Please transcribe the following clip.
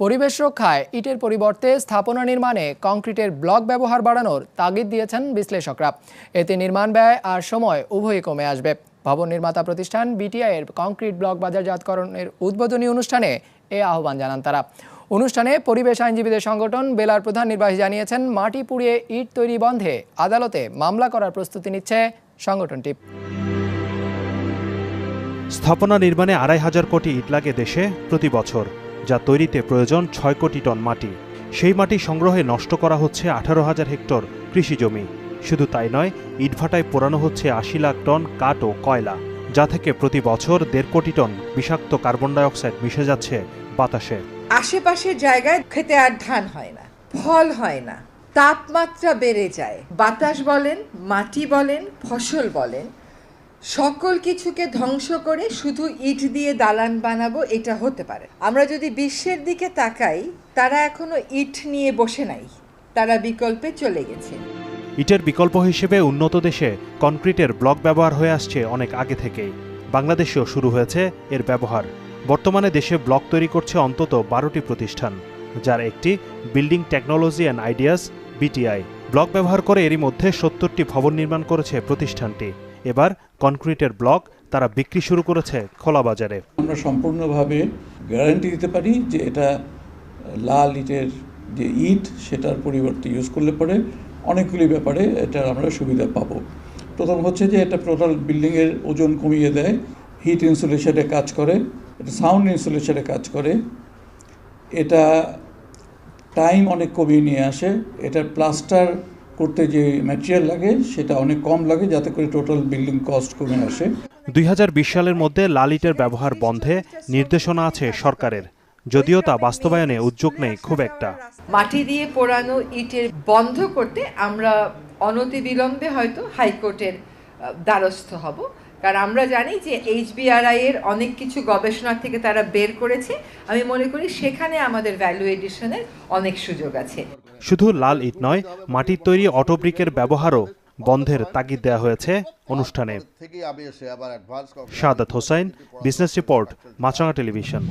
পরিবেশ রক্ষায় ইটের পরিবর্তে স্থাপনা নির্মাণে কংক্রিটের ব্লক ব্যবহার বাড়ানোর তাগিদ দিয়েছেন বিশ্লেষকরা। এতে নির্মাণ ব্যয় আর সময় উভয়ই কমে আসবে। ভবন নির্মাতা প্রতিষ্ঠান বিটিআই এর কংক্রিট ব্লক বাজারজাতকরণের উদ্বোধনী অনুষ্ঠানে এ আহ্বান জানান তারা। অনুষ্ঠানে পরিবেশ আইনজীবীদের সংগঠন বেলার প্রধান নির্বাহী জানিয়েছেন, মাটি পুড়িয়ে ইট তৈরি বন্ধে আদালতে মামলা করার প্রস্তুতি নিচ্ছে সংগঠনটি। স্থাপনা নির্মাণে ২৫০০ কোটি ইট লাগে দেশে প্রতি বছর, যা তৈরিতে প্রয়োজন ৬ কোটি টন মাটি। সেই মাটি সংগ্রহে নষ্ট করা হচ্ছে ১৮,০০০ হেক্টর কৃষি জমি। শুধু তাই নয়, ইটভাটায় পোড়ানো হচ্ছে ৮০ লাখ টন কাঠ ও কয়লা, যা থেকে প্রতি বছর ১.৫ কোটি টন বিষাক্ত কার্বন ডাইঅক্সাইড মিশে যাচ্ছে বাতাসে। আশেপাশের জায়গায় খেতে আর ধান হয় না, ফল হয় না, তাপমাত্রা বেড়ে যায়। বাতাস বলেন, মাটি বলেন, ফসল বলেন, সকল কিছুকে ধ্বংস করে শুধু ইট দিয়ে দালান বানাবো, এটা হতে পারে। আমরা যদি বিশ্বের দিকে তাকাই, তারা এখনো ইট নিয়ে বসে নাই, তারা বিকল্পে চলে গেছে। ইটের বিকল্প হিসেবে উন্নত দেশে কনক্রিটের ব্লক ব্যবহার হয়ে আসছে অনেক আগে থেকেই। বাংলাদেশেও শুরু হয়েছে এর ব্যবহার। বর্তমানে দেশে ব্লক তৈরি করছে অন্তত ১২টি প্রতিষ্ঠান, যার একটি building technology and ideas BTI. Block ব্যবহার করে এরই মধ্যে ৭০টি ভবন নির্মাণ করেছে প্রতিষ্ঠানটি। এবার কনক্রিটের ব্লক তারা বিক্রি শুরু করেছে খোলা বাজারে। আমরা সম্পূর্ণভাবে গ্যারান্টি দিতে পারি যে এটা লাল ইটের যে ইট, সেটার পরিবর্তে ইউজ করলে পরে অনেকগুলি ব্যাপারে এটার আমরা সুবিধা পাবো। প্রথম হচ্ছে যে এটা টোটাল বিল্ডিংয়ের ওজন কমিয়ে দেয়, হিট ইনসুলেশনে কাজ করে, এটা সাউন্ড ইনসুলেশনে কাজ করে, এটা টাইম অনেক কমিয়ে নিয়ে আসে, এটা প্লাস্টার করতে যে ম্যাটেরিয়াল লাগে সেটা অনেক কম লাগে, যাতে করে টোটাল বিল্ডিং কস্ট কমে আসে। ২০২০ সালের মধ্যে লাল ইটের ব্যবহার বন্ধে নির্দেশনা আছে সরকারের, যদিও তা বাস্তবায়নে উদ্যোগ নেই খুব একটা। মাটি দিয়ে পোড়ানো ইটের বন্ধ করতে আমরা অনতিবিলম্বে হয়তো হাইকোর্টের দ্বারস্থ হব, কারণ আমরা জানি যে HBRI এর অনেক কিছু গবেষণা থেকে তারা বের করেছে। আমি মনে করি সেখানে আমাদের ভ্যালু এডিশনের অনেক সুযোগ আছে। শুধু লাল ইট নয়, মাটির তৈরি অটোব্রিকের ব্যবহারও বন্ধের তাগিদ দেওয়া হয়েছে অনুষ্ঠানে। শাহাদাত হোসাইন, বিজনেস রিপোর্ট, মাছরাঙা টেলিভিশন।